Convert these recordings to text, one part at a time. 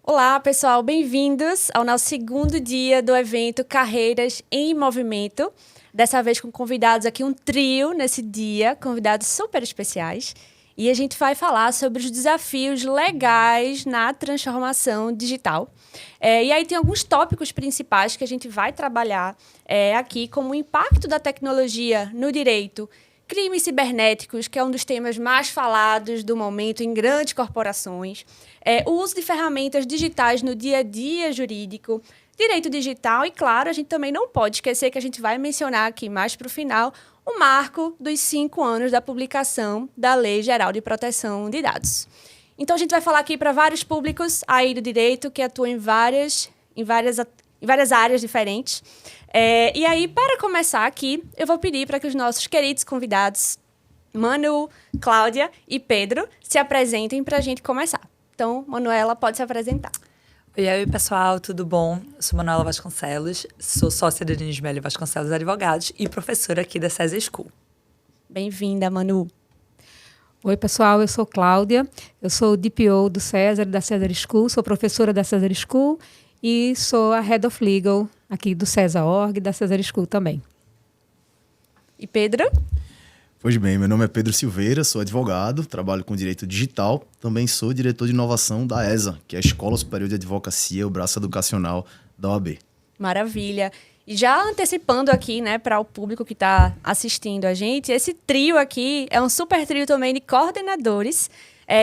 Olá, pessoal, bem-vindos ao nosso segundo dia do evento Carreiras em Movimento. Dessa vez com convidados aqui, um trio nesse dia, convidados super especiais. E a gente vai falar sobre os desafios legais na transformação digital. E aí tem alguns tópicos principais que a gente vai trabalhar aqui, como o impacto da tecnologia no direito, crimes cibernéticos, que é um dos temas mais falados do momento em grandes corporações, o uso de ferramentas digitais no dia a dia jurídico, direito digital e, claro, a gente também não pode esquecer que a gente vai mencionar aqui mais para o final o marco dos 5 anos da publicação da Lei Geral de Proteção de Dados. Então, a gente vai falar aqui para vários públicos aí do direito que atuam em várias áreas diferentes. E aí, para começar aqui, eu vou pedir para que os nossos queridos convidados, Manu, Cláudia e Pedro, se apresentem para a gente começar. Então, Manuela, pode se apresentar. Oi, pessoal, tudo bom? Eu sou Manuela Vasconcelos, sou sócia da Diniz Melo Vasconcelos Advogados e professora aqui da César School. Bem-vinda, Manu. Oi, pessoal, eu sou Cláudia, eu sou DPO do César, da César School, sou professora da César School e sou a Head of Legal aqui do César Org e da César School também. E Pedro? Pois bem, meu nome é Pedro Silveira, sou advogado, trabalho com direito digital, também sou diretor de inovação da ESA, que é a Escola Superior de Advocacia, o braço educacional da OAB. Maravilha. E já antecipando aqui, né, para o público que está assistindo a gente, esse trio aqui é um super trio também de coordenadores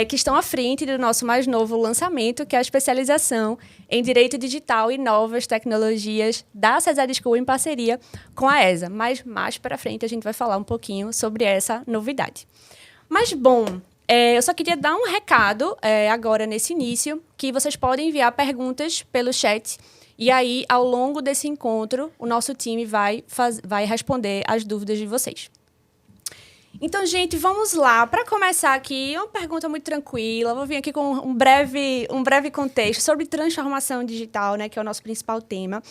que estão à frente do nosso mais novo lançamento, que é a especialização em Direito Digital e Novas Tecnologias da César School em parceria com a ESA. Mas mais para frente a gente vai falar um pouquinho sobre essa novidade. Mas, bom, eu só queria dar um recado agora nesse início, que vocês podem enviar perguntas pelo chat. E aí, ao longo desse encontro, o nosso time vai responder as dúvidas de vocês. Então, gente, vamos lá. Para começar aqui, uma pergunta muito tranquila. Vou vir aqui com um breve contexto sobre transformação digital, né, que é o nosso principal tema.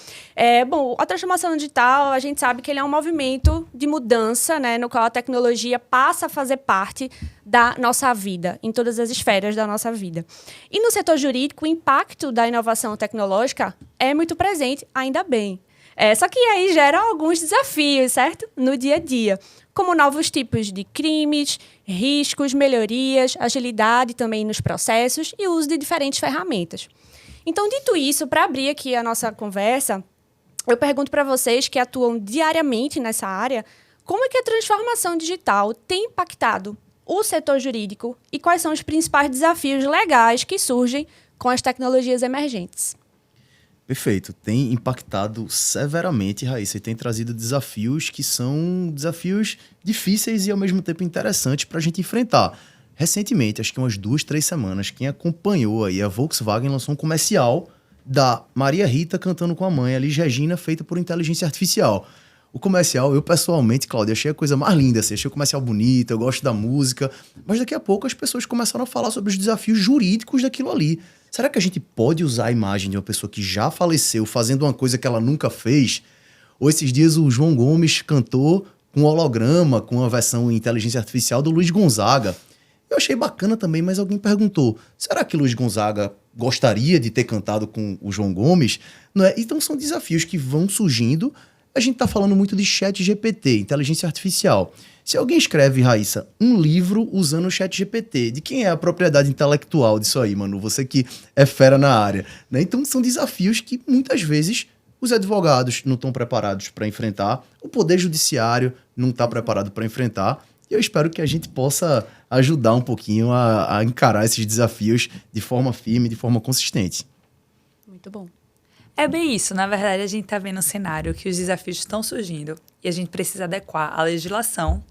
Bom, a transformação digital, a gente sabe que ele é um movimento de mudança, né, no qual a tecnologia passa a fazer parte da nossa vida, em todas as esferas da nossa vida. E no setor jurídico, o impacto da inovação tecnológica é muito presente, ainda bem. Só que aí gera alguns desafios, certo? No dia a dia, como novos tipos de crimes, riscos, melhorias, agilidade também nos processos e o uso de diferentes ferramentas. Então, dito isso, para abrir aqui a nossa conversa, eu pergunto para vocês que atuam diariamente nessa área, como é que a transformação digital tem impactado o setor jurídico e quais são os principais desafios legais que surgem com as tecnologias emergentes? Perfeito. Tem impactado severamente, Raíssa, e tem trazido desafios que são desafios difíceis e, ao mesmo tempo, interessantes para a gente enfrentar. Recentemente, acho que umas 2, 3 semanas, quem acompanhou aí, a Volkswagen lançou um comercial da Maria Rita cantando com a mãe, a Elis Regina, feita por inteligência artificial. O comercial, eu pessoalmente, Cláudia, achei a coisa mais linda, assim, achei o comercial bonito, eu gosto da música, mas daqui a pouco as pessoas começaram a falar sobre os desafios jurídicos daquilo ali. Será que a gente pode usar a imagem de uma pessoa que já faleceu fazendo uma coisa que ela nunca fez? Ou esses dias o João Gomes cantou com holograma, com uma versão em inteligência artificial do Luiz Gonzaga. Eu achei bacana também, mas alguém perguntou, será que Luiz Gonzaga gostaria de ter cantado com o João Gomes? Não é? Então são desafios que vão surgindo. A gente está falando muito de ChatGPT, inteligência artificial. Se alguém escreve, Raíssa, um livro usando o ChatGPT, de quem é a propriedade intelectual disso aí, Manu? Você que é fera na área, né? Então são desafios que muitas vezes os advogados não estão preparados para enfrentar, o Poder Judiciário não está preparado para enfrentar, e eu espero que a gente possa ajudar um pouquinho a encarar esses desafios de forma firme, de forma consistente. Muito bom. É bem isso. Na verdade, a gente está vendo um cenário que os desafios estão surgindo e a gente precisa adequar a legislação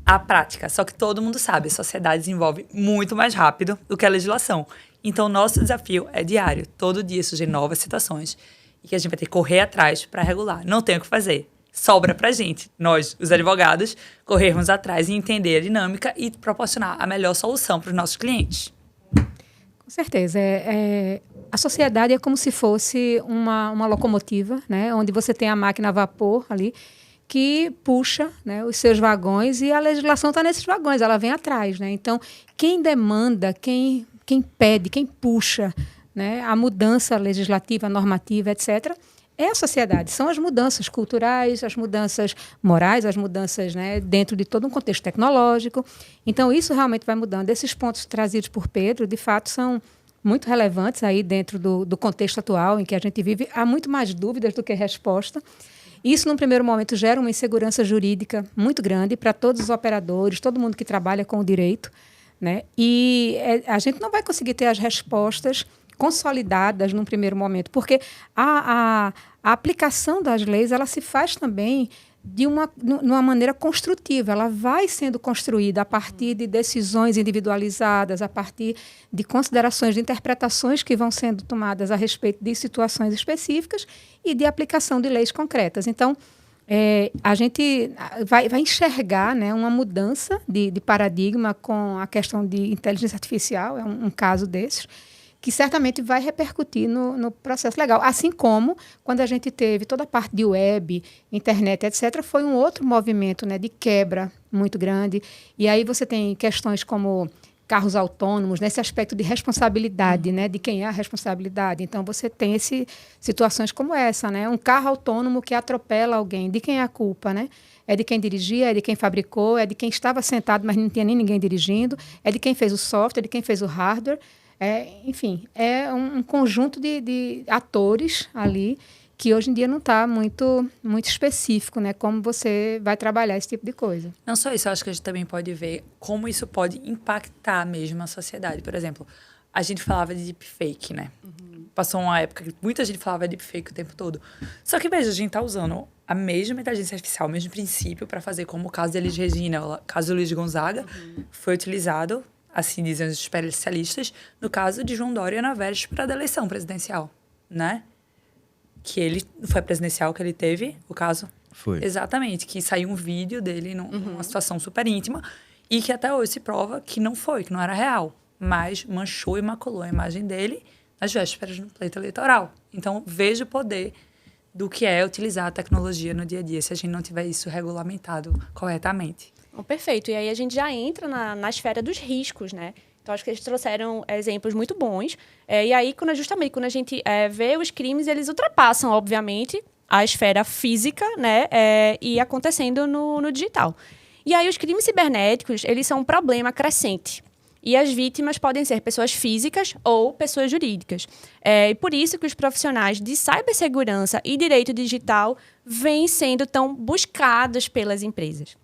à prática. Só que todo mundo sabe, a sociedade desenvolve muito mais rápido do que a legislação. Então, nosso desafio é diário. Todo dia surgem novas situações e que a gente vai ter que correr atrás para regular. Não tem o que fazer. Sobra para a gente, nós, os advogados, corrermos atrás e entender a dinâmica e proporcionar a melhor solução para os nossos clientes. Com certeza. A sociedade é como se fosse uma locomotiva, né, onde você tem a máquina a vapor ali, que puxa, né, os seus vagões, e a legislação está nesses vagões, ela vem atrás. Né? Então, quem demanda, quem pede, quem puxa né, a mudança legislativa, normativa, etc., é a sociedade. São as mudanças culturais, as mudanças morais, as mudanças, né, dentro de todo um contexto tecnológico. Então, isso realmente vai mudando. Esses pontos trazidos por Pedro, de fato, são muito relevantes aí dentro do contexto atual em que a gente vive. Há muito mais dúvidas do que resposta. Isso, num primeiro momento, gera uma insegurança jurídica muito grande para todos os operadores, todo mundo que trabalha com o direito, né? E a gente não vai conseguir ter as respostas consolidadas num primeiro momento, porque a aplicação das leis ela se faz também de uma maneira construtiva, ela vai sendo construída a partir de decisões individualizadas, a partir de considerações, de interpretações que vão sendo tomadas a respeito de situações específicas e de aplicação de leis concretas. Então, a gente vai enxergar, né, uma mudança de paradigma com a questão de inteligência artificial, é um caso desses, que certamente vai repercutir no processo legal. Assim como, quando a gente teve toda a parte de web, internet, etc., foi um outro movimento, né, de quebra muito grande. E aí você tem questões como carros autônomos, nesse aspecto de responsabilidade, né, de quem é a responsabilidade. Então, você tem situações como essa, né, um carro autônomo que atropela alguém. De quem é a culpa, né? É de quem dirigia, é de quem fabricou, é de quem estava sentado, mas não tinha nem ninguém dirigindo, é de quem fez o software, é de quem fez o hardware. Enfim, é um conjunto de atores ali que hoje em dia não está muito específico, né? Como você vai trabalhar esse tipo de coisa. Não só isso, eu acho que a gente também pode ver como isso pode impactar mesmo a sociedade. Por exemplo, a gente falava de deepfake, né? Passou uma época que muita gente falava de deepfake o tempo todo. Só que, veja, a gente está usando a mesma inteligência artificial, o mesmo princípio para fazer como o caso de Elis Regina, o caso do Luiz Gonzaga, foi utilizado, assim dizem os especialistas, no caso de João Dória na véspera da eleição presidencial, né? Que ele foi presidencial que ele teve, o caso. Foi. Exatamente, que saiu um vídeo dele numa situação super íntima e que até hoje se prova que não era real, mas manchou e maculou a imagem dele nas vésperas do pleito eleitoral. Então, veja o poder do que é utilizar a tecnologia no dia a dia, se a gente não tiver isso regulamentado corretamente. Perfeito. E aí a gente já entra na esfera dos riscos, né? Então, acho que eles trouxeram exemplos muito bons. E aí, quando a gente vê os crimes, eles ultrapassam, obviamente, a esfera física, né? E acontecendo no digital. E aí, os crimes cibernéticos, eles são um problema crescente. E as vítimas podem ser pessoas físicas ou pessoas jurídicas. E por isso que os profissionais de cibersegurança e direito digital vêm sendo tão buscados pelas empresas.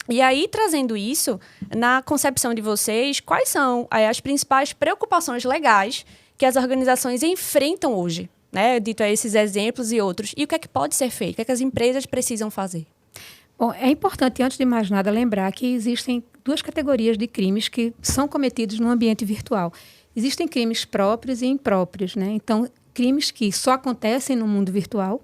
E aí, trazendo isso, na concepção de vocês, quais são as principais preocupações legais que as organizações enfrentam hoje, né? Dito a esses exemplos e outros. E o que é que pode ser feito? O que é que as empresas precisam fazer? Bom, é importante, antes de mais nada, lembrar que existem duas categorias de crimes que são cometidos no ambiente virtual. Existem crimes próprios e impróprios, né? Então, crimes que só acontecem no mundo virtual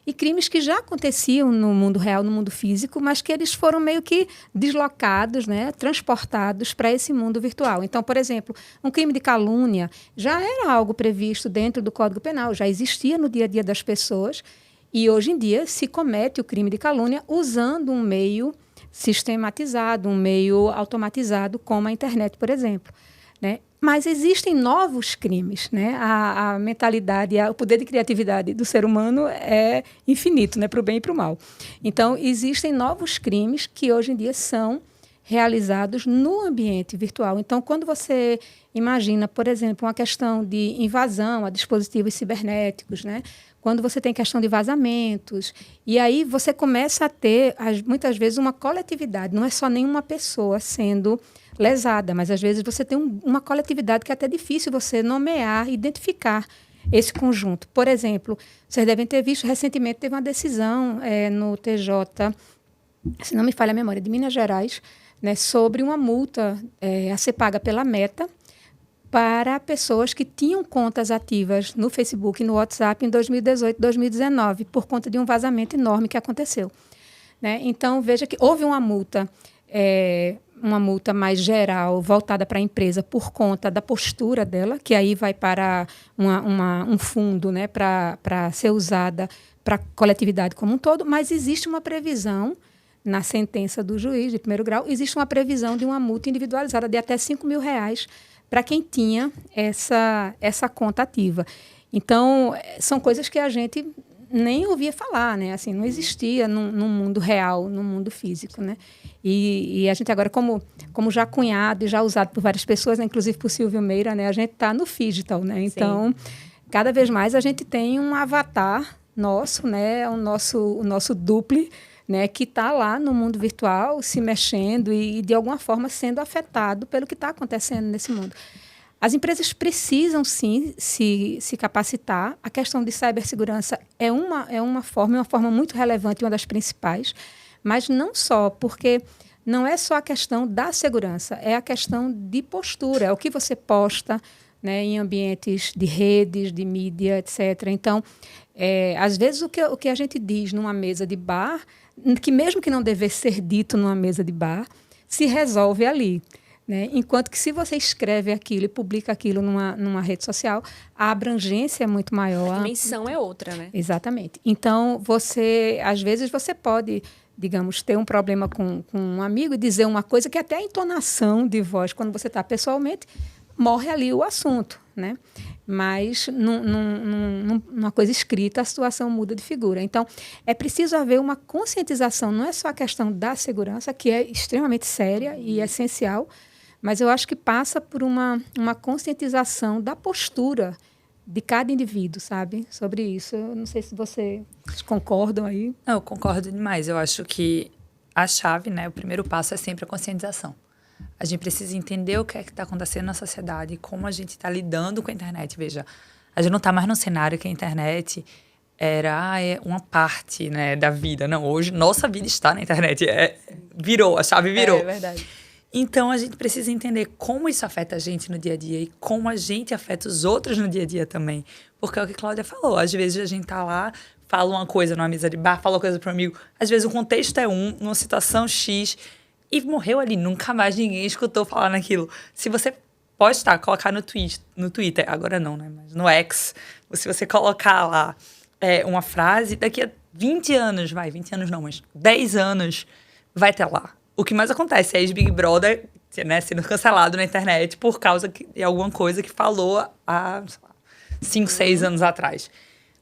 e crimes que já aconteciam no mundo real, no mundo físico, mas que eles foram meio que deslocados, né, transportados para esse mundo virtual. Então, por exemplo, um crime de calúnia já era algo previsto dentro do Código Penal, já existia no dia a dia das pessoas e hoje em dia se comete o crime de calúnia usando um meio sistematizado, um meio automatizado, como a internet, por exemplo, né? Mas existem novos crimes, né? A mentalidade, o poder de criatividade do ser humano é infinito, né? Para o bem e para o mal. Então, existem novos crimes que hoje em dia são realizados no ambiente virtual. Então, quando você imagina, por exemplo, uma questão de invasão a dispositivos cibernéticos, né? Quando você tem questão de vazamentos, e aí você começa a ter, muitas vezes, uma coletividade, não é só nenhuma pessoa sendo lesada, mas às vezes você tem uma coletividade que é até difícil você nomear, identificar esse conjunto. Por exemplo, vocês devem ter visto, recentemente teve uma decisão no TJ, se não me falha a memória, de Minas Gerais, né, sobre uma multa a ser paga pela Meta para pessoas que tinham contas ativas no Facebook e no WhatsApp em 2018, 2019, por conta de um vazamento enorme que aconteceu, né? Então, veja que houve uma multa mais geral, voltada para a empresa por conta da postura dela, que aí vai para um fundo, né, para ser usada para a coletividade como um todo, mas existe uma previsão na sentença do juiz de primeiro grau, existe uma previsão de uma multa individualizada de até R$5.000 para quem tinha essa conta ativa. Então, são coisas que a gente nem ouvia falar, né? Assim, não existia no mundo real, no mundo físico, né? E a gente agora, como já cunhado e já usado por várias pessoas, né? Inclusive por Silvio Meira, né? A gente está no Phygital, né? Então, cada vez mais a gente tem um avatar nosso, né? O nosso duple, né? Que está lá no mundo virtual, se mexendo e, de alguma forma, sendo afetado pelo que está acontecendo nesse mundo. As empresas precisam, sim, se capacitar. A questão de cibersegurança é uma forma muito relevante, uma das principais, mas não só, porque não é só a questão da segurança, é a questão de postura, é o que você posta, né, em ambientes de redes, de mídia, etc. Então, às vezes, o que a gente diz numa mesa de bar, que mesmo que não devesse ser dito numa mesa de bar, se resolve ali. Né? Enquanto que se você escreve aquilo e publica aquilo numa rede social, a abrangência é muito maior. A dimensão é outra, né? Exatamente. Então, às vezes você pode, digamos, ter um problema com um amigo e dizer uma coisa que até a entonação de voz, quando você está pessoalmente, morre ali o assunto, né? Mas numa coisa escrita, a situação muda de figura. Então, é preciso haver uma conscientização, não é só a questão da segurança, que é extremamente séria e essencial, mas eu acho que passa por uma conscientização da postura de cada indivíduo, sabe? Sobre isso. Eu não sei se vocês concordam aí. Não, eu concordo demais. Eu acho que a chave, né, o primeiro passo é sempre a conscientização. A gente precisa entender o que é que está acontecendo na sociedade, como a gente está lidando com a internet. Veja, a gente não está mais num cenário que a internet é uma parte, né, da vida. Não, hoje nossa vida está na internet. A chave virou. É verdade. Então, a gente precisa entender como isso afeta a gente no dia a dia e como a gente afeta os outros no dia a dia também. Porque é o que a Cláudia falou. Às vezes, a gente tá lá, fala uma coisa numa mesa de bar, fala uma coisa para um amigo. Às vezes, o contexto é numa situação X, e morreu ali. Nunca mais ninguém escutou falar naquilo. Se você postar, colocar no Twitter, agora não, né? Mas no X, se você colocar lá uma frase, daqui a 20 anos, 20 anos não, mas 10 anos, vai ter lá. O que mais acontece é Big Brother, né, sendo cancelado na internet por causa de alguma coisa que falou há 5, 6 anos atrás.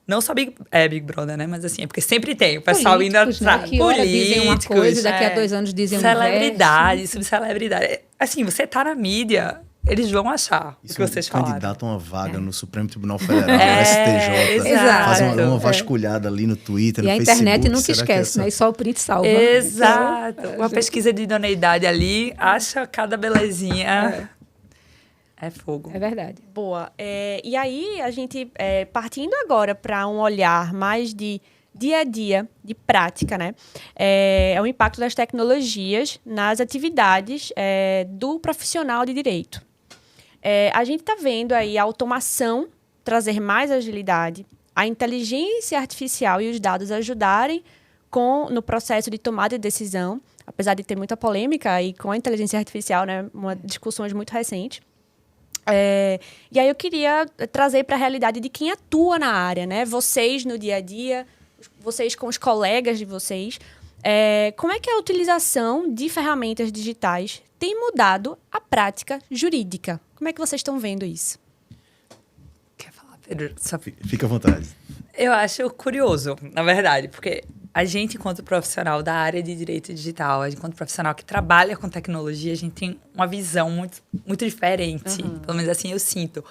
Não só Big Brother, né? Mas assim, é porque sempre tem. O pessoal ainda né? Que hora dizem uma coisa, daqui a 2 anos dizem celebridade, subcelebridade. Assim, você tá na mídia, eles vão achar o que vocês falaram. Candidato a uma vaga no Supremo Tribunal Federal, no STJ. Faz uma vasculhada ali no Twitter, no Facebook. E a internet nunca esquece, né? E só o print salva. Exato. Uma pesquisa de idoneidade ali, acha cada belezinha. É fogo. É verdade. Boa. E aí, a gente, partindo agora para um olhar mais de dia a dia, de prática, né? É o impacto das tecnologias nas atividades do profissional de direito. A gente está vendo aí a automação trazer mais agilidade, a inteligência artificial e os dados ajudarem no processo de tomada de decisão, apesar de ter muita polêmica aí com a inteligência artificial, né? Discussões muito recentes. E aí eu queria trazer para a realidade de quem atua na área, né? Vocês no dia a dia, vocês com os colegas de vocês. Como é que a utilização de ferramentas digitais tem mudado a prática jurídica? Como é que vocês estão vendo isso? Quer falar, Pedro? Fica à vontade. Eu acho curioso, na verdade, porque a gente, enquanto profissional da área de direito digital, enquanto profissional que trabalha com tecnologia, a gente tem uma visão muito, muito diferente. Uhum. Pelo menos assim eu sinto.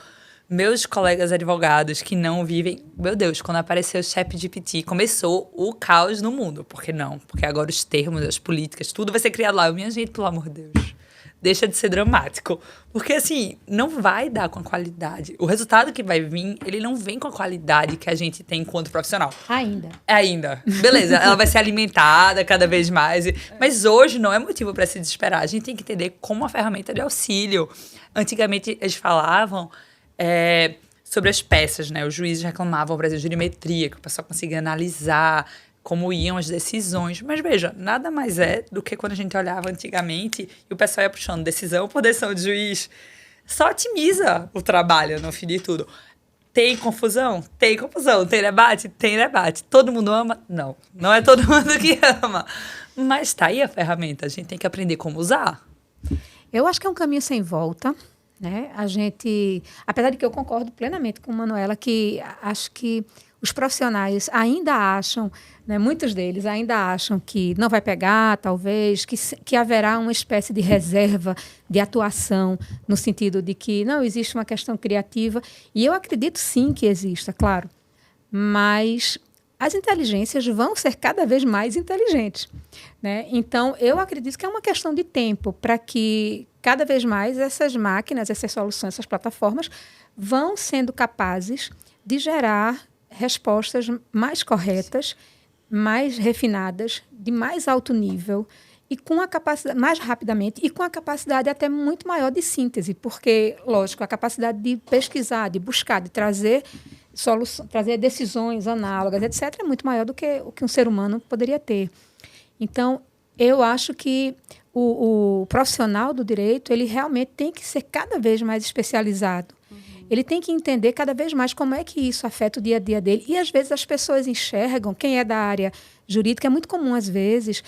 Meus colegas advogados que não vivem... Meu Deus, quando apareceu o ChatGPT, começou o caos no mundo. Por que não? Porque agora os termos, as políticas, tudo vai ser criado lá. Minha gente, pelo amor de Deus, deixa de ser dramático. Porque, assim, não vai dar com a qualidade. O resultado que vai vir, ele não vem com a qualidade que a gente tem enquanto profissional. Ainda. Beleza, ela vai ser alimentada cada vez mais. Mas hoje não é motivo para se desesperar. A gente tem que entender como uma ferramenta de auxílio. Antigamente, eles falavam sobre as peças, né? Os juízes reclamavam, por exemplo, de jurimetria, que o pessoal conseguia analisar como iam as decisões. Mas veja, nada mais é do que quando a gente olhava antigamente e o pessoal ia puxando decisão por decisão de juiz. Só otimiza o trabalho no fim de tudo. Tem confusão? Tem confusão. Tem debate? Tem debate. Todo mundo ama? Não. Não é todo mundo que ama. Mas tá aí a ferramenta. A gente tem que aprender como usar. Eu acho que é um caminho sem volta, né? A gente, apesar de que eu concordo plenamente com a Manuela, que acho que os profissionais ainda acham, né, muitos deles ainda acham que não vai pegar, talvez, que haverá uma espécie de reserva de atuação, no sentido de que não existe uma questão criativa. E eu acredito sim que exista, claro. Mas as inteligências vão ser cada vez mais inteligentes, né? Então, eu acredito que é uma questão de tempo para que cada vez mais essas máquinas, essas soluções, essas plataformas vão sendo capazes de gerar respostas mais corretas, mais refinadas, de mais alto nível e com a capacidade mais rapidamente e com a capacidade até muito maior de síntese, porque, lógico, a capacidade de pesquisar, de buscar, de trazer trazer decisões análogas, etc., é muito maior do que o que um ser humano poderia ter. Então, eu acho que o profissional do direito, ele realmente tem que ser cada vez mais especializado. Ele tem que entender cada vez mais como é que isso afeta o dia a dia dele. E, às vezes, as pessoas enxergam, quem é da área jurídica, é muito comum, às vezes,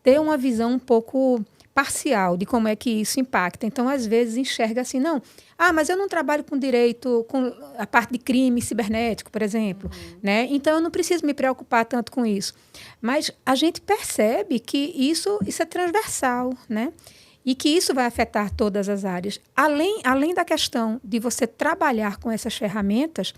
ter uma visão um pouco parcial de como é que isso impacta. Então, às vezes, enxerga assim, não, mas eu não trabalho com direito, com a parte de crime cibernético, por exemplo, né? Então, eu não preciso me preocupar tanto com isso. Mas a gente percebe que isso é transversal, né? E que isso vai afetar todas as áreas. Além da questão de você trabalhar com essas ferramentas,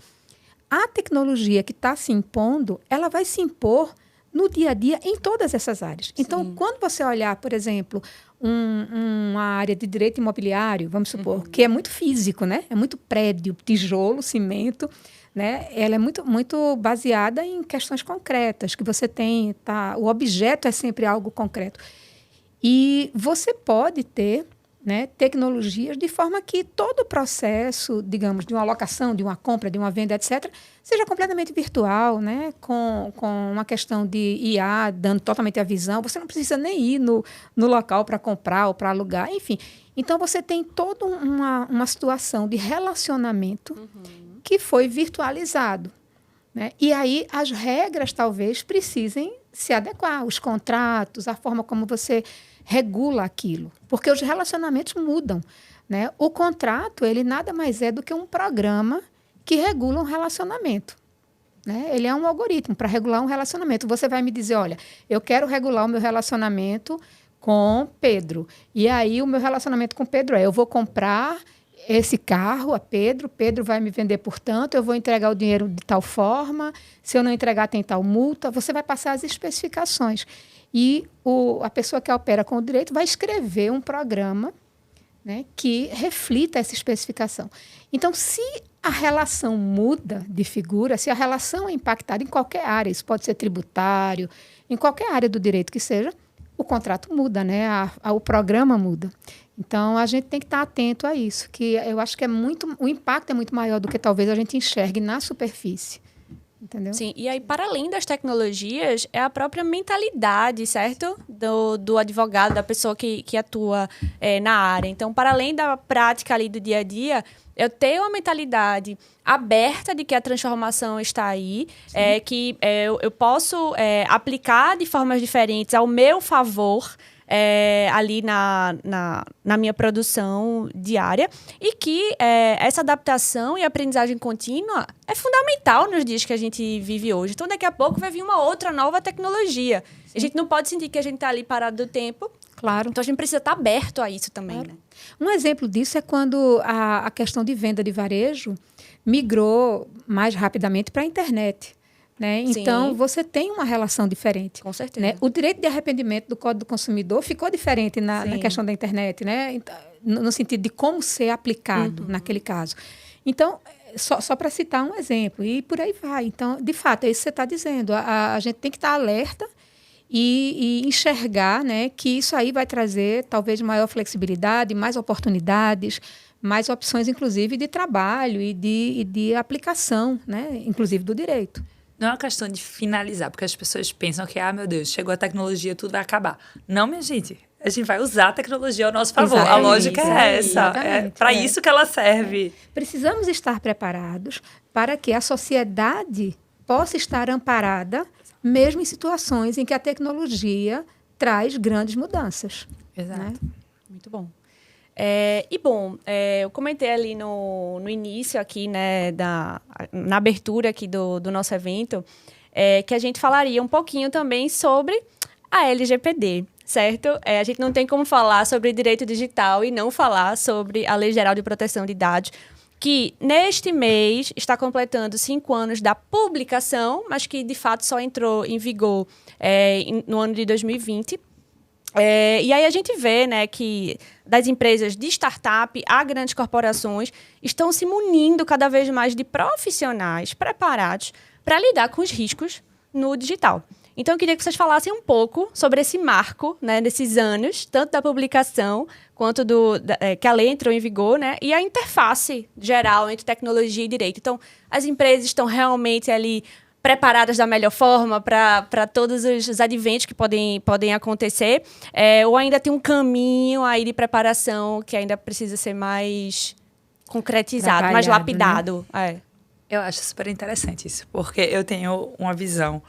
a tecnologia que está se impondo, ela vai se impor no dia a dia em todas essas áreas. Sim. Então, quando você olhar, por exemplo, uma área de direito imobiliário, vamos supor, que é muito físico, né? É muito prédio, tijolo, cimento, né? Ela é muito, muito baseada em questões concretas, que você tem, o objeto é sempre algo concreto. E você pode ter, né, tecnologias de forma que todo o processo, digamos, de uma locação, de uma compra, de uma venda, etc., seja completamente virtual, né, com uma questão de IA dando totalmente a visão. Você não precisa nem ir no local para comprar ou para alugar, enfim. Então, você tem toda uma situação de relacionamento que foi virtualizado, né? E aí as regras talvez precisem se adequar, os contratos, a forma como você regula aquilo, porque os relacionamentos mudam, né? O contrato, ele nada mais é do que um programa que regula um relacionamento, né? Ele é um algoritmo para regular um relacionamento. Você vai me dizer, olha, eu quero regular o meu relacionamento com Pedro. E aí o meu relacionamento com Pedro eu vou comprar esse carro a Pedro vai me vender por tanto, eu vou entregar o dinheiro de tal forma, se eu não entregar tem tal multa, você vai passar as especificações. E a pessoa que opera com o direito vai escrever um programa, né, que reflita essa especificação. Então, se a relação muda de figura, se a relação é impactada em qualquer área, isso pode ser tributário, em qualquer área do direito que seja, o contrato muda, né? O programa muda. Então, a gente tem que estar atento a isso, que eu acho que o impacto é muito maior do que talvez a gente enxergue na superfície. Entendeu? Sim, e aí, para além das tecnologias, é a própria mentalidade, certo? Do advogado, da pessoa que atua na área. Então, para além da prática ali do dia a dia, eu tenho uma mentalidade aberta de que a transformação está aí, que eu posso aplicar de formas diferentes ao meu favor, ali na minha produção diária, e que essa adaptação e aprendizagem contínua é fundamental nos dias que a gente vive hoje. Então, daqui a pouco vai vir uma outra nova tecnologia. Sim. A gente não pode sentir que a gente está ali parado do tempo. Claro. Então, a gente precisa estar aberto a isso também. Claro. Né? Um exemplo disso é quando a questão de venda de varejo migrou mais rapidamente para a internet. Né? Então, você tem uma relação diferente. Com certeza. Né? O direito de arrependimento do Código do Consumidor ficou diferente na questão da internet, né? No sentido de como ser aplicado naquele caso. Então, só para citar um exemplo, e por aí vai. Então, de fato, é isso que você está dizendo. A gente tem que estar alerta e enxergar, né, que isso aí vai trazer talvez maior flexibilidade, mais oportunidades, mais opções, inclusive, de trabalho e de aplicação, né, inclusive do direito. Não é uma questão de finalizar, porque as pessoas pensam que, meu Deus, chegou a tecnologia, tudo vai acabar. Não, minha gente. A gente vai usar a tecnologia ao nosso favor. Exatamente, a lógica é essa. É para isso que ela serve. Precisamos estar preparados para que a sociedade possa estar amparada, mesmo em situações em que a tecnologia traz grandes mudanças. Exato. Né? Muito bom. Eu comentei ali no início aqui, né, na abertura aqui do nosso evento, que a gente falaria um pouquinho também sobre a LGPD, certo? A gente não tem como falar sobre direito digital e não falar sobre a Lei Geral de Proteção de Dados, que neste mês está completando 5 anos da publicação, mas que de fato só entrou em vigor no ano de 2020. E aí a gente vê, né, que das empresas de startup a grandes corporações estão se munindo cada vez mais de profissionais preparados para lidar com os riscos no digital. Então, eu queria que vocês falassem um pouco sobre esse marco, né, desses anos, tanto da publicação quanto que a lei entrou em vigor, né, e a interface geral entre tecnologia e direito. Então, as empresas estão realmente ali preparadas da melhor forma para todos os adventos que podem acontecer, ou ainda tem um caminho aí de preparação que ainda precisa ser mais concretizado, mais lapidado. Né? Eu acho super interessante isso, porque eu tenho uma visão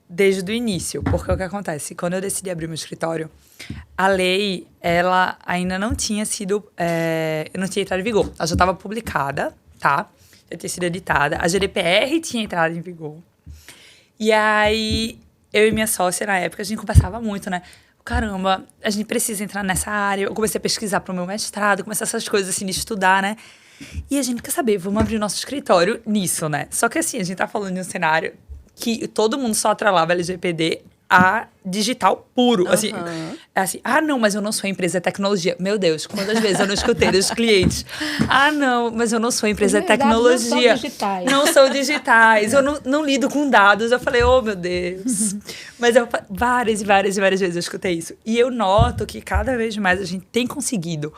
desde o início, porque o que acontece? Quando eu decidi abrir meu escritório, a lei, ela ainda não tinha sido, não tinha entrado em vigor. Ela já estava publicada, tá? Já tinha sido editada. A GDPR tinha entrado em vigor. E aí, eu e minha sócia, na época, a gente conversava muito, né? Caramba, a gente precisa entrar nessa área. Eu comecei a pesquisar para o meu mestrado, começar essas coisas assim de estudar, né? E a gente quer saber, vamos abrir nosso escritório nisso, né? Só que assim, a gente tá falando de um cenário que todo mundo só atrelava LGPD a digital puro. Assim, não, mas eu não sou empresa de tecnologia. Meu Deus, quantas vezes eu não escutei dos clientes? Não, mas eu não sou empresa de tecnologia. Não são digitais. Não são digitais. Eu não lido com dados. Eu falei, oh, meu Deus. Mas várias vezes eu escutei isso. E eu noto que cada vez mais a gente tem conseguido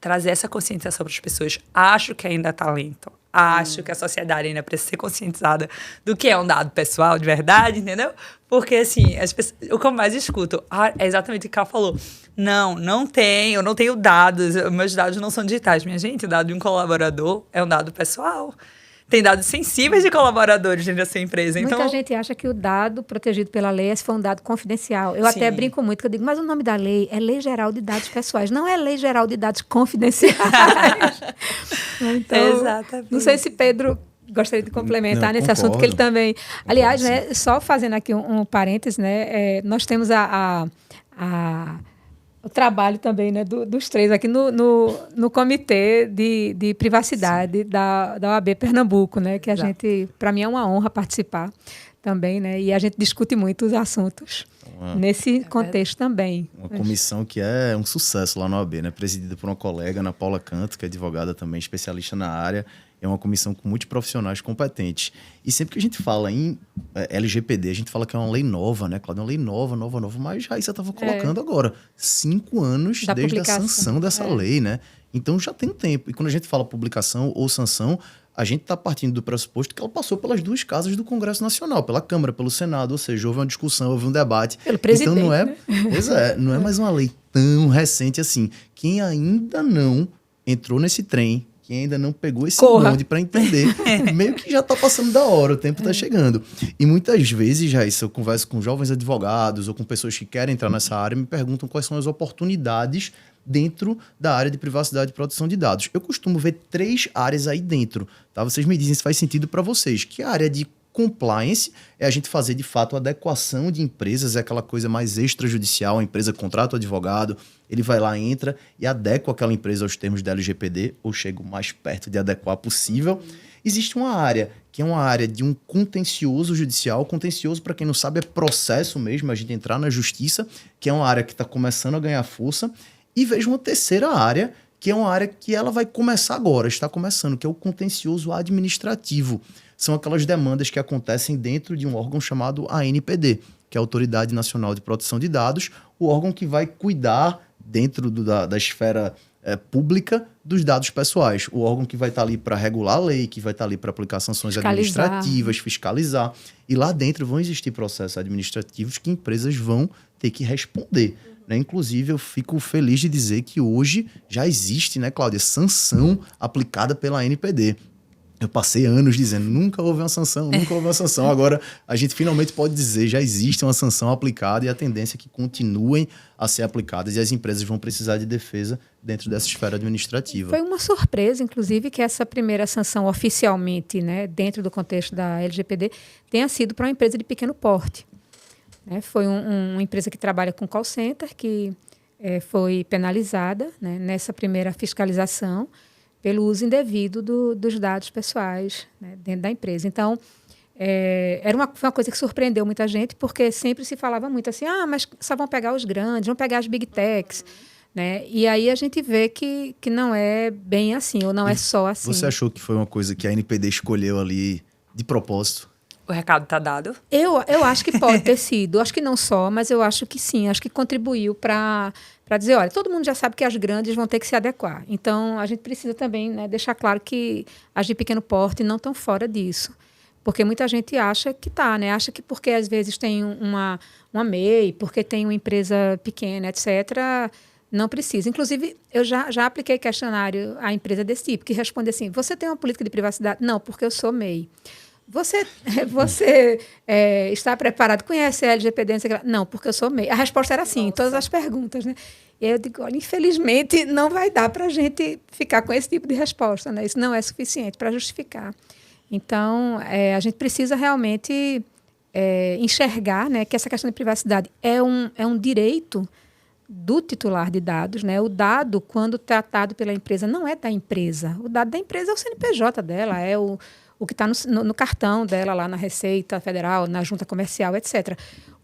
trazer essa conscientização para as pessoas. Acho que ainda tá lento. Acho que a sociedade ainda precisa ser conscientizada do que é um dado pessoal de verdade, entendeu? Porque, assim, o que eu mais escuto é exatamente o que a Ká falou. Não tenho, eu não tenho dados, meus dados não são digitais. Minha gente, o dado de um colaborador é um dado pessoal. Tem dados sensíveis de colaboradores dentro da sua empresa. Então, muita gente acha que o dado protegido pela lei foi um dado confidencial. Eu até brinco muito, que eu digo, mas o nome da lei é Lei Geral de Dados Pessoais, não é Lei Geral de Dados Confidenciais. Então, exatamente. Não sei se Pedro gostaria de complementar nesse assunto, que ele também... Aliás, né, só fazendo aqui um parênteses, né, nós temos o trabalho também, né, dos três aqui no comitê de privacidade da OAB Pernambuco, né, que a gente, para mim é uma honra participar também, né, e a gente discute muito os assuntos nesse contexto também. Uma comissão que é um sucesso lá na OAB, né, presidida por uma colega, Ana Paula Canto, que é advogada também, especialista na área. É uma comissão com muitos profissionais competentes. E sempre que a gente fala em LGPD, a gente fala que é uma lei nova, né, Cláudia? É uma lei nova, mas aí você estava colocando agora 5 anos desde a sanção dessa lei, né? Então já tem um tempo. E quando a gente fala publicação ou sanção, a gente está partindo do pressuposto que ela passou pelas 2 casas do Congresso Nacional, pela Câmara, pelo Senado, ou seja, houve uma discussão, houve um debate. Pelo presidente, então não é, né? Pois é, não é mais uma lei tão recente assim. Quem ainda não entrou nesse trem, quem ainda não pegou esse bonde para entender, meio que já está passando da hora, o tempo está chegando. E muitas vezes, já isso, eu converso com jovens advogados ou com pessoas que querem entrar nessa área, me perguntam quais são as oportunidades dentro da área de privacidade e proteção de dados. Eu costumo ver 3 áreas aí dentro, tá? Vocês me dizem se faz sentido para vocês. Que a área de compliance é a gente fazer, de fato, a adequação de empresas, é aquela coisa mais extrajudicial, a empresa contrata o advogado, ele vai lá, entra e adequa aquela empresa aos termos da LGPD, ou chega o mais perto de adequar possível. Existe uma área, que é uma área de um contencioso judicial. Contencioso, para quem não sabe, é processo mesmo, a gente entrar na justiça, que é uma área que está começando a ganhar força. E vejo uma terceira área, que é uma área que ela vai começar agora, está começando, que é o contencioso administrativo. São aquelas demandas que acontecem dentro de um órgão chamado ANPD, que é a Autoridade Nacional de Proteção de Dados, o órgão que vai cuidar, dentro da esfera pública, dos dados pessoais. O órgão que vai estar ali para regular a lei, que vai estar ali para aplicar sanções administrativas, fiscalizar. E lá dentro vão existir processos administrativos que empresas vão ter que responder. Né? Inclusive, eu fico feliz de dizer que hoje já existe, né, Cláudia, sanção aplicada pela ANPD. Eu passei anos dizendo, nunca houve uma sanção, nunca houve uma sanção. Agora, a gente finalmente pode dizer, já existe uma sanção aplicada e a tendência é que continuem a ser aplicadas e as empresas vão precisar de defesa dentro dessa esfera administrativa. Foi uma surpresa, inclusive, que essa primeira sanção oficialmente, né, dentro do contexto da LGPD, tenha sido para uma empresa de pequeno porte. Né? Foi uma empresa que trabalha com call center, que foi penalizada, né, nessa primeira fiscalização pelo uso indevido dos dados pessoais, né, dentro da empresa. Então, foi uma coisa que surpreendeu muita gente, porque sempre se falava muito assim, mas só vão pegar os grandes, vão pegar as big techs. Né? E aí a gente vê que não é bem assim, ou não é só assim. Você achou que foi uma coisa que a NPD escolheu ali de propósito? O recado está dado? Eu acho que pode ter sido. Acho que não só, mas eu acho que sim. Acho que contribuiu para dizer, olha, todo mundo já sabe que as grandes vão ter que se adequar. Então, a gente precisa também, né, deixar claro que as de pequeno porte não estão fora disso. Porque muita gente acha que está, né? Acha que porque às vezes tem uma MEI, porque tem uma empresa pequena, etc., não precisa. Inclusive, eu já apliquei questionário à empresa desse tipo, que responde assim, você tem uma política de privacidade? Não, porque eu sou MEI. Você está preparado? Conhece a LGPD? Não, porque eu sou MEI. A resposta era sim, em todas as perguntas. Né? E aí eu digo, olha, infelizmente, não vai dar para a gente ficar com esse tipo de resposta. Né? Isso não é suficiente para justificar. Então, a gente precisa realmente enxergar, né, que essa questão de privacidade é um direito do titular de dados, né? O dado, quando tratado pela empresa, não é da empresa. O dado da empresa é o CNPJ dela, é o que está no cartão dela, lá na Receita Federal, na junta comercial, etc.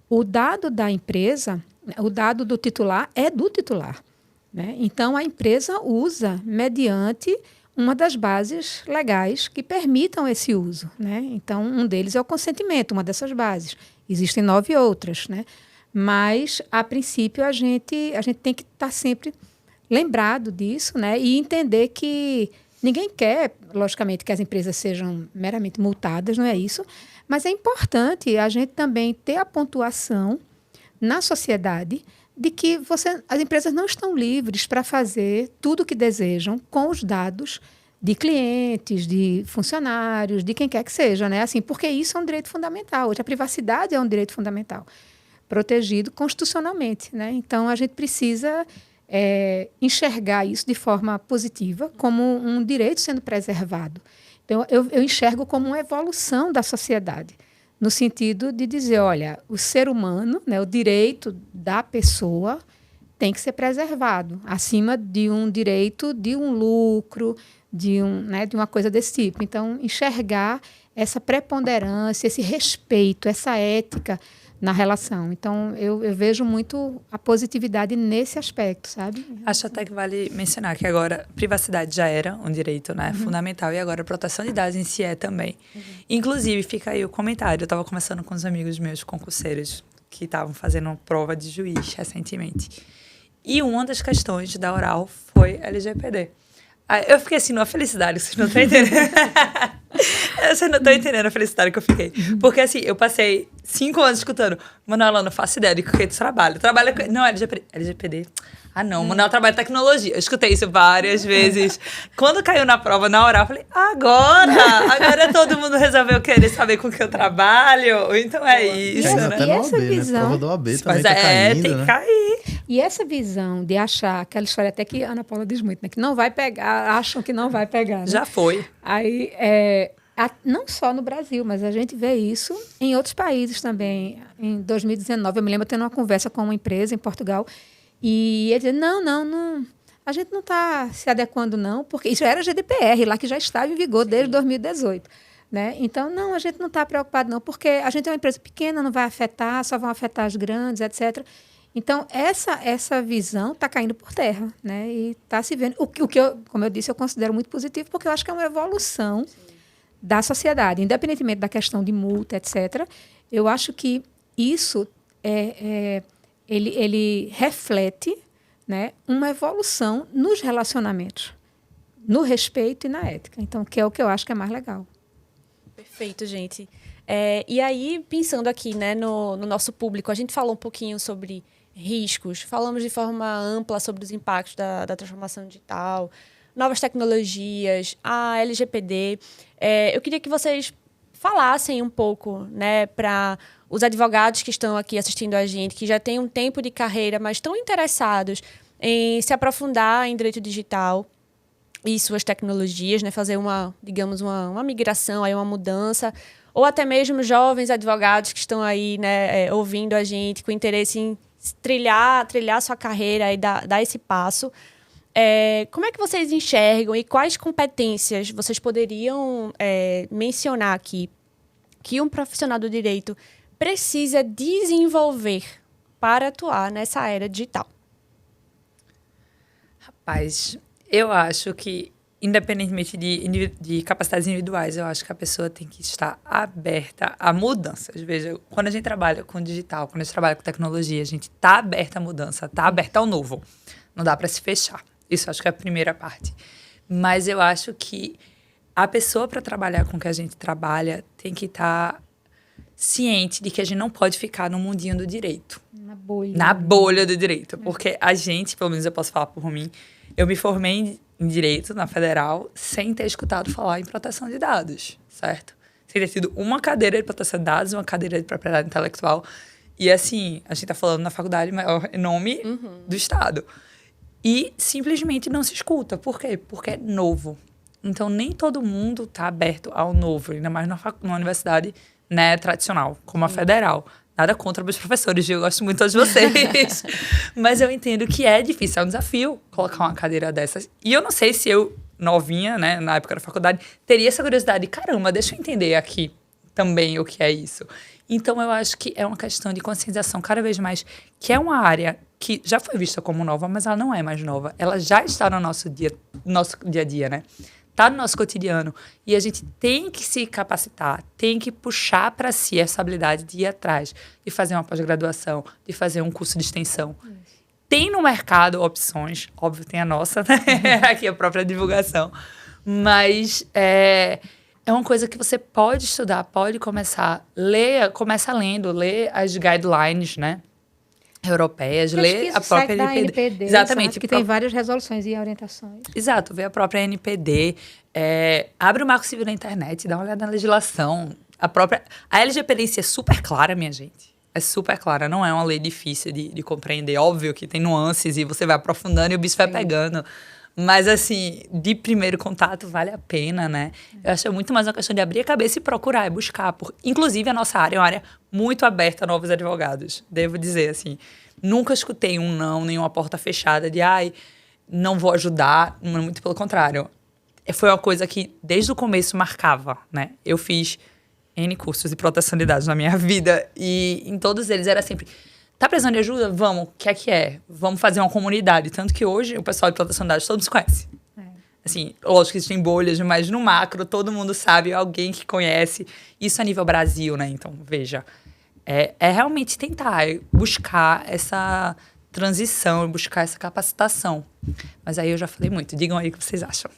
O dado da empresa, o dado do titular é do titular. Né? Então, a empresa usa mediante uma das bases legais que permitam esse uso. Né? Então, um deles é o consentimento, uma dessas bases. Existem 9 outras, né? Mas, a princípio, a gente tem que estar sempre lembrado disso, né? E entender que ninguém quer, logicamente, que as empresas sejam meramente multadas, não é isso, mas é importante a gente também ter a pontuação na sociedade de que as empresas não estão livres para fazer tudo o que desejam com os dados de clientes, de funcionários, de quem quer que seja, né? Assim, porque isso é um direito fundamental. Hoje, a privacidade é um direito fundamental, protegido constitucionalmente. Né? Então, a gente precisa enxergar isso de forma positiva, como um direito sendo preservado. Então, eu enxergo como uma evolução da sociedade, no sentido de dizer, olha, o ser humano, né, o direito da pessoa tem que ser preservado, acima de um direito de um lucro, de uma coisa desse tipo. Então, enxergar essa preponderância, esse respeito, essa ética na relação. Então, eu vejo muito a positividade nesse aspecto, sabe? Acho até que vale mencionar que agora privacidade já era um direito, né, fundamental, e agora a proteção de dados em si é também. Inclusive, fica aí o comentário, eu estava conversando com uns amigos meus concurseiros que estavam fazendo uma prova de juiz recentemente. E uma das questões da oral foi LGPD. Eu fiquei assim, numa felicidade, vocês não estão entendendo. Vocês não estão entendendo a felicidade que eu fiquei. Porque, assim, eu passei 5 anos escutando, Manuela, não faço ideia de que tu trabalha. Trabalha com... Não, LGPD. Ah, não, Manuela trabalha em tecnologia. Eu escutei isso várias vezes. Quando caiu na prova, na oral, eu falei, agora todo mundo resolveu querer saber com que eu trabalho. Então é isso, né? Até na OAB, visão... né? Prova da OAB também mas tá caindo, tem que cair. E essa visão de achar, aquela história até que a Ana Paula diz muito, né? Que não vai pegar, acham que não vai pegar. Né? Já foi. Aí, não só no Brasil, mas a gente vê isso em outros países também. Em 2019, eu me lembro tendo uma conversa com uma empresa em Portugal e ele dizia, não, a gente não está se adequando não, porque isso era GDPR, lá que já estava em vigor desde 2018. Né? Então, não, a gente não está preocupado não, porque a gente é uma empresa pequena, não vai afetar, só vão afetar as grandes, etc. Então, essa visão está caindo por terra, né? E está se vendo. O que como eu disse, eu considero muito positivo, porque eu acho que é uma evolução da sociedade, independentemente da questão de multa, etc. Eu acho que isso ele reflete, né, uma evolução nos relacionamentos, no respeito e na ética. Então, que é o que eu acho que é mais legal. Perfeito, gente. E aí, pensando aqui, né, no nosso público, a gente falou um pouquinho sobre riscos, falamos de forma ampla sobre os impactos da transformação digital, novas tecnologias, a LGPD. Eu queria que vocês falassem um pouco, né, para os advogados que estão aqui assistindo a gente, que já têm um tempo de carreira, mas estão interessados em se aprofundar em direito digital e suas tecnologias, né, fazer uma migração, aí uma mudança, ou até mesmo jovens advogados que estão aí, né, ouvindo a gente com interesse em trilhar sua carreira e dar esse passo. Como é que vocês enxergam e quais competências vocês poderiam mencionar aqui que um profissional do direito precisa desenvolver para atuar nessa era digital? Rapaz, eu acho que, independentemente de capacidades individuais, eu acho que a pessoa tem que estar aberta a mudanças. Veja, quando a gente trabalha com digital, quando a gente trabalha com tecnologia, a gente está aberta à mudança, está aberta ao novo. Não dá para se fechar. Isso acho que é a primeira parte. Mas eu acho que a pessoa, para trabalhar com o que a gente trabalha, tem que estar ciente de que a gente não pode ficar no mundinho do direito. Na bolha do direito. Porque a gente, pelo menos eu posso falar por mim, eu me formei em Direito na Federal sem ter escutado falar em proteção de dados, certo? Sem ter tido uma cadeira de proteção de dados, uma cadeira de propriedade intelectual. E assim, a gente está falando na faculdade maior nome do Estado. E simplesmente não se escuta. Por quê? Porque é novo. Então, nem todo mundo está aberto ao novo, ainda mais numa universidade, né, tradicional, como a Federal. Nada contra meus professores, eu gosto muito de vocês. Mas eu entendo que é difícil, é um desafio colocar uma cadeira dessas. E eu não sei se eu, novinha, né, na época da faculdade, teria essa curiosidade. Caramba, deixa eu entender aqui também o que é isso. Então, eu acho que é uma questão de conscientização cada vez mais, que é uma área que já foi vista como nova, mas ela não é mais nova. Ela já está no nosso dia a dia, né? Está no nosso cotidiano. E a gente tem que se capacitar, tem que puxar para si essa habilidade de ir atrás, de fazer uma pós-graduação, de fazer um curso de extensão. Tem no mercado opções, óbvio, tem a nossa, né? Aqui a própria divulgação. Mas é uma coisa que você pode estudar, pode começar. Começa lendo, lê as guidelines, né? Europeias, lê a própria NPD. Exatamente. Que tem várias resoluções e orientações. Exato, vê a própria NPD, abre o Marco Civil na internet, dá uma olhada na legislação. A LGPD é super clara, minha gente. É super clara, não é uma lei difícil de compreender. Óbvio que tem nuances e você vai aprofundando e o bicho vai pegando. Mas, assim, de primeiro contato, vale a pena, né? Eu acho muito mais uma questão de abrir a cabeça e procurar, e buscar. Inclusive, a nossa área é uma área muito aberta a novos advogados. Devo dizer, assim, nunca escutei um não, nenhuma porta fechada de, não vou ajudar. Muito pelo contrário. Foi uma coisa que, desde o começo, marcava, né? Eu fiz N cursos de proteção de dados na minha vida e em todos eles era sempre... Tá precisando de ajuda? Vamos. O que é? Vamos fazer uma comunidade. Tanto que hoje o pessoal de proteção de dados todos se conhece. Assim, lógico que existem bolhas, mas no macro todo mundo sabe, alguém que conhece. Isso a nível Brasil, né? Então, veja. É realmente tentar buscar essa transição, buscar essa capacitação. Mas aí eu já falei muito. Digam aí o que vocês acham.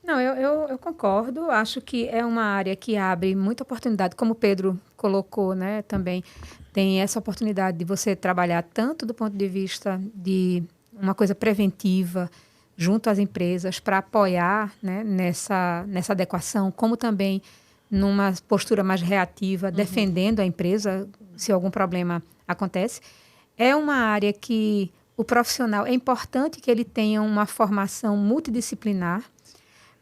Não, eu concordo. Acho que é uma área que abre muita oportunidade, como o Pedro colocou, né, também. Tem essa oportunidade de você trabalhar tanto do ponto de vista de uma coisa preventiva junto às empresas para apoiar, né, nessa adequação, como também numa postura mais reativa, defendendo a empresa se algum problema acontece. É uma área que o profissional, é importante que ele tenha uma formação multidisciplinar,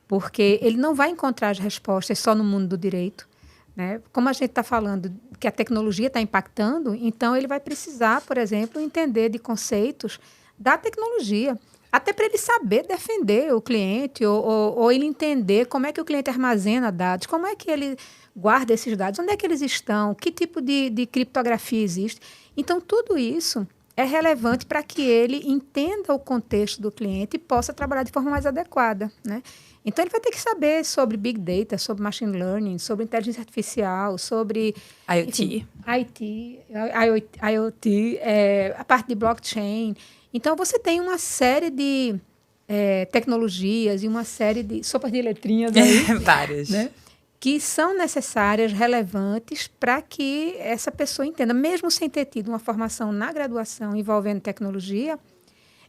porque ele não vai encontrar as respostas só no mundo do direito, né? Como a gente está falando que a tecnologia está impactando, então ele vai precisar, por exemplo, entender de conceitos da tecnologia, até para ele saber defender o cliente ou ele entender como é que o cliente armazena dados, como é que ele guarda esses dados, onde é que eles estão, que tipo de criptografia existe. Então, tudo isso é relevante para que ele entenda o contexto do cliente e possa trabalhar de forma mais adequada, né? Então, ele vai ter que saber sobre Big Data, sobre Machine Learning, sobre inteligência artificial, sobre... IoT. Enfim, IoT, a parte de blockchain. Então, você tem uma série de tecnologias e uma série de sopas de letrinhas aí. Várias. Né? Que são necessárias, relevantes, para que essa pessoa entenda. Mesmo sem ter tido uma formação na graduação envolvendo tecnologia,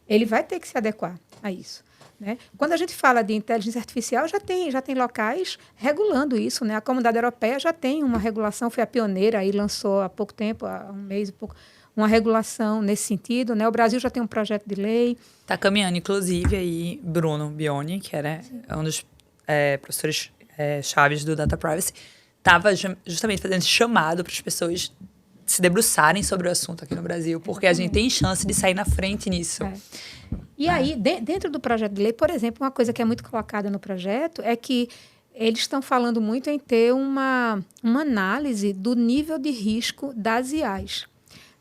ele vai ter que se adequar a isso. né? Quando a gente fala de inteligência artificial, já tem locais regulando isso, né? A Comunidade Europeia já tem uma regulação, foi a pioneira, aí lançou há pouco tempo, há um mês e pouco, uma regulação nesse sentido, né? O Brasil já tem um projeto de lei. Está caminhando, inclusive, aí Bruno Bioni, que era um dos professores chaves do Data Privacy, estava justamente fazendo esse chamado para as pessoas se debruçarem sobre o assunto aqui no Brasil, porque a gente tem chance de sair na frente nisso. E aí, dentro do projeto de lei, por exemplo, uma coisa que é muito colocada no projeto é que eles estão falando muito em ter uma análise do nível de risco das IAs.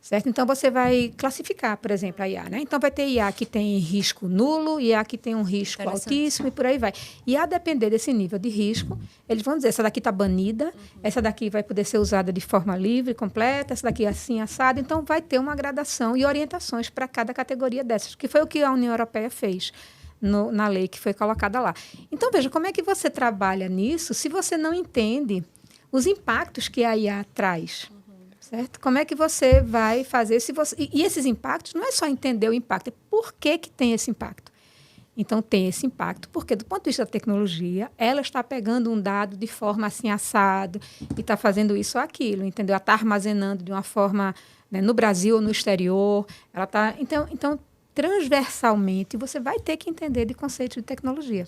Certo? Então, você vai classificar, por exemplo, a IA. Né? Então, vai ter IA que tem risco nulo, IA que tem um risco altíssimo e por aí vai. E a depender desse nível de risco, eles vão dizer, essa daqui está banida, essa daqui vai poder ser usada de forma livre, completa, essa daqui assim, assada. Então, vai ter uma gradação e orientações para cada categoria dessas, que foi o que a União Europeia fez na lei que foi colocada lá. Então, veja, como é que você trabalha nisso se você não entende os impactos que a IA traz? Certo? Como é que você vai fazer e esses impactos não é só entender o impacto, é por que tem esse impacto. Então, tem esse impacto porque, do ponto de vista da tecnologia, ela está pegando um dado de forma assim assado e está fazendo isso ou aquilo, entendeu? Ela está armazenando de uma forma, né, no Brasil ou no exterior. Ela está, então, transversalmente, você vai ter que entender de conceitos de tecnologia.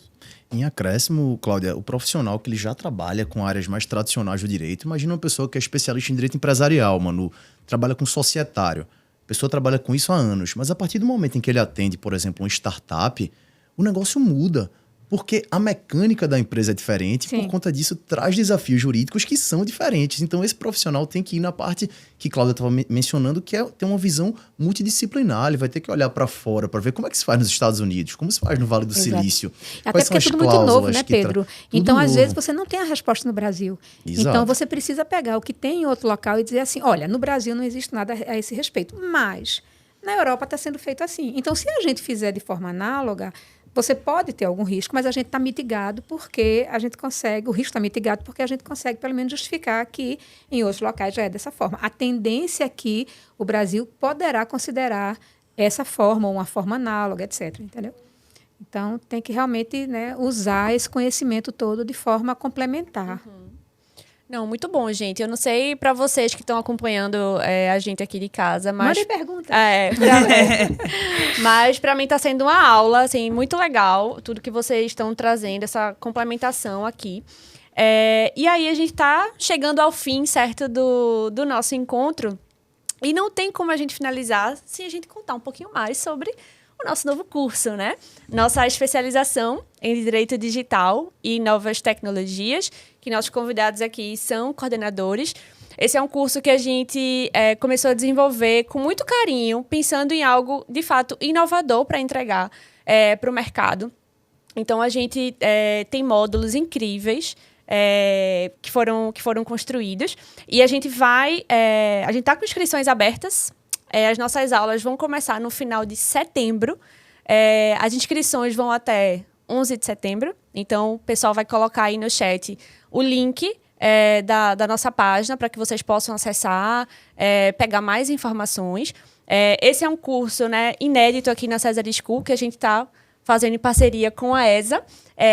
Em acréscimo, Cláudia, o profissional que ele já trabalha com áreas mais tradicionais do direito, imagina uma pessoa que é especialista em direito empresarial, Manu, trabalha com societário. A pessoa trabalha com isso há anos, mas a partir do momento em que ele atende, por exemplo, uma startup, o negócio muda. Porque a mecânica da empresa é diferente, por conta disso traz desafios jurídicos que são diferentes. Então esse profissional tem que ir na parte que Cláudia estava mencionando, que é ter uma visão multidisciplinar. Ele vai ter que olhar para fora para ver como é que se faz nos Estados Unidos, como se faz no Vale do Silício. Até porque é tudo muito novo, né, Pedro? Então, às vezes, você não tem a resposta no Brasil. Exato. Então, você precisa pegar o que tem em outro local e dizer assim, olha, no Brasil não existe nada a esse respeito, mas na Europa está sendo feito assim. Então, se a gente fizer de forma análoga, você pode ter algum risco, mas a gente está mitigado porque a gente consegue, o risco está mitigado porque a gente consegue, pelo menos, justificar que em outros locais já é dessa forma. A tendência é que o Brasil poderá considerar essa forma, ou uma forma análoga, etc. Entendeu? Então, tem que realmente, né, usar esse conhecimento todo de forma complementar. Não, muito bom, gente. Eu não sei para vocês que estão acompanhando a gente aqui de casa, mas... Mande pergunta. Mas para mim está sendo uma aula, assim, muito legal, tudo que vocês estão trazendo, essa complementação aqui. E aí a gente está chegando ao fim, certo, do nosso encontro. E não tem como a gente finalizar sem a gente contar um pouquinho mais sobre o nosso novo curso, né? Nossa especialização em Direito Digital e Novas Tecnologias, que nossos convidados aqui são coordenadores. Esse é um curso que a gente começou a desenvolver com muito carinho, pensando em algo, de fato, inovador para entregar para o mercado. Então, a gente tem módulos incríveis que foram construídos e a gente está com inscrições abertas. As nossas aulas vão começar no final de setembro. As inscrições vão até 11 de setembro. Então, o pessoal vai colocar aí no chat o link da nossa página para que vocês possam acessar, pegar mais informações. Esse é um curso, né, inédito aqui na Cesar School, que a gente está fazendo em parceria com a ESA.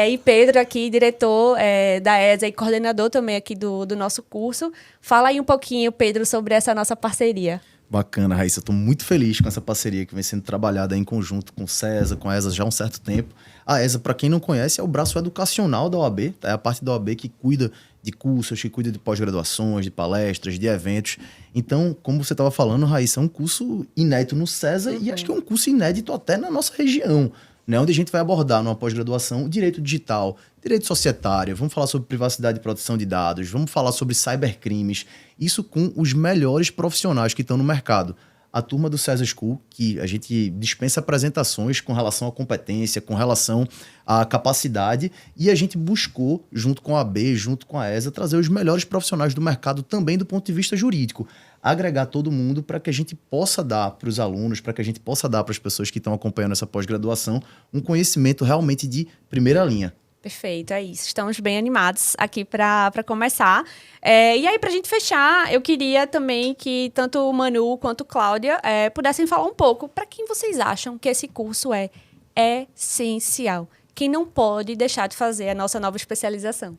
E Pedro aqui, diretor da ESA e coordenador também aqui do nosso curso. Fala aí um pouquinho, Pedro, sobre essa nossa parceria. Bacana, Raíssa. Estou muito feliz com essa parceria que vem sendo trabalhada em conjunto com o CESA, com a ESA já há um certo tempo. A ESA, para quem não conhece, é o braço educacional da OAB. É a parte da OAB que cuida de cursos, que cuida de pós-graduações, de palestras, de eventos. Então, como você estava falando, Raíssa, é um curso inédito no CESA e acho que é um curso inédito até na nossa região, né, onde a gente vai abordar numa pós-graduação direito digital, direito societário, vamos falar sobre privacidade e proteção de dados, vamos falar sobre cybercrimes, isso com os melhores profissionais que estão no mercado. A turma do CESA School, que a gente dispensa apresentações com relação à competência, com relação à capacidade, e a gente buscou, junto com a AB, junto com a ESA, trazer os melhores profissionais do mercado também do ponto de vista jurídico. Agregar todo mundo para que a gente possa dar para os alunos, para que a gente possa dar para as pessoas que estão acompanhando essa pós-graduação um conhecimento realmente de primeira linha. Perfeito, é isso. Estamos bem animados aqui para começar. E aí, para a gente fechar, eu queria também que tanto o Manu quanto a Cláudia pudessem falar um pouco para quem vocês acham que esse curso é essencial. Quem não pode deixar de fazer a nossa nova especialização?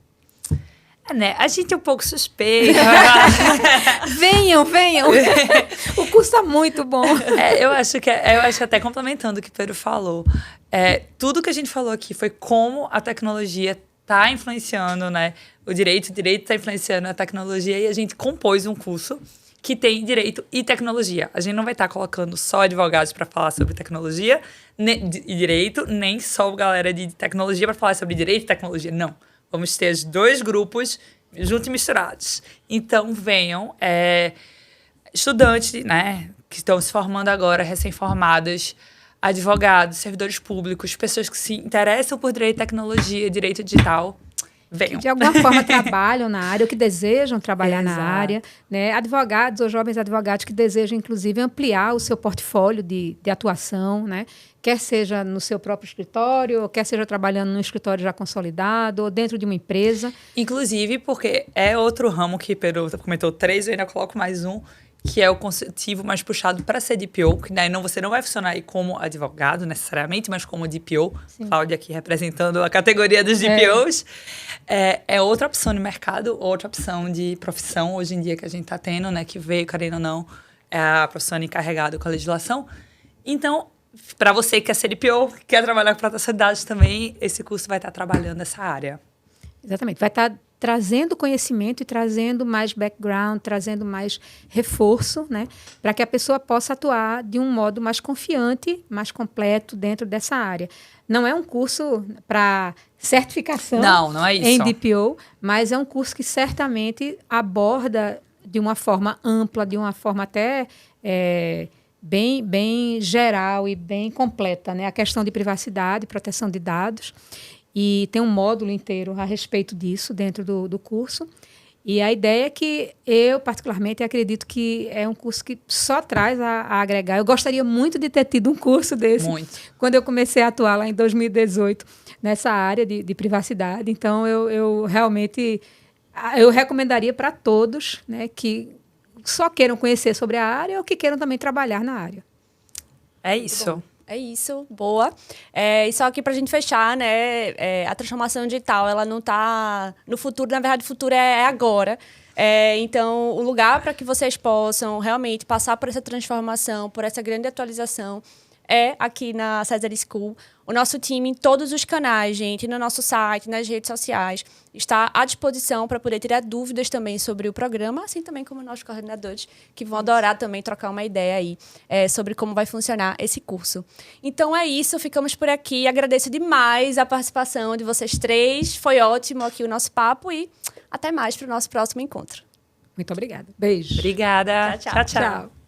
Né? A gente é um pouco suspeito. Venham! O curso tá muito bom. Eu acho que até complementando o que o Pedro falou, tudo que a gente falou aqui foi como a tecnologia está influenciando, né? O direito está influenciando a tecnologia, e a gente compôs um curso que tem direito e tecnologia. A gente não vai estar colocando só advogados para falar sobre tecnologia e direito, nem só galera de tecnologia para falar sobre direito e tecnologia. Não. Vamos ter os dois grupos juntos e misturados. Então, venham estudantes, né, que estão se formando agora, recém-formados, advogados, servidores públicos, pessoas que se interessam por direito e tecnologia, direito digital. Venham. Que de alguma forma trabalham na área, ou que desejam trabalhar na Exato. área, né? Advogados ou jovens advogados que desejam, inclusive, ampliar o seu portfólio de atuação, né? Quer seja no seu próprio escritório, ou quer seja trabalhando num escritório já consolidado, ou dentro de uma empresa. Inclusive, porque é outro ramo que Pedro comentou 3, eu ainda coloco mais um, que é o consultivo mais puxado para ser DPO, que daí você não vai funcionar aí como advogado necessariamente, mas como DPO. Sim. Cláudia aqui representando a categoria dos DPOs. É outra opção de mercado, outra opção de profissão hoje em dia que a gente está tendo, né? Que veio, querendo ou não, é a profissão encarregada com a legislação. Então, para você que quer ser DPO, que quer trabalhar com proteção de dados também, esse curso vai estar trabalhando essa área. Exatamente. Vai estar trazendo conhecimento e trazendo mais background, trazendo mais reforço, né, para que a pessoa possa atuar de um modo mais confiante, mais completo dentro dessa área. Não é um curso para certificação não é isso. Em DPO, mas é um curso que certamente aborda de uma forma ampla, de uma forma até bem geral e bem completa, né, a questão de privacidade, proteção de dados. E tem um módulo inteiro a respeito disso dentro do curso. E a ideia é que eu, particularmente, acredito que é um curso que só traz a agregar. Eu gostaria muito de ter tido um curso desse. Muito. Quando eu comecei a atuar lá em 2018, nessa área de privacidade. Então, eu realmente recomendaria para todos, né, que só queiram conhecer sobre a área ou que queiram também trabalhar na área. É isso. Bom. É isso, boa. E só aqui pra gente fechar, né? A transformação digital, ela não tá no futuro, na verdade, o futuro é agora. Então, o lugar para que vocês possam realmente passar por essa transformação, por essa grande atualização, é aqui na Cesar School. O nosso time, em todos os canais, gente, no nosso site, nas redes sociais, está à disposição para poder tirar dúvidas também sobre o programa, assim também como nossos coordenadores, que vão adorar também trocar uma ideia aí sobre como vai funcionar esse curso. Então é isso, ficamos por aqui. Agradeço demais a participação de vocês três. Foi ótimo aqui o nosso papo e até mais para o nosso próximo encontro. Muito obrigada. Beijo. Obrigada. Tchau, tchau. Tchau.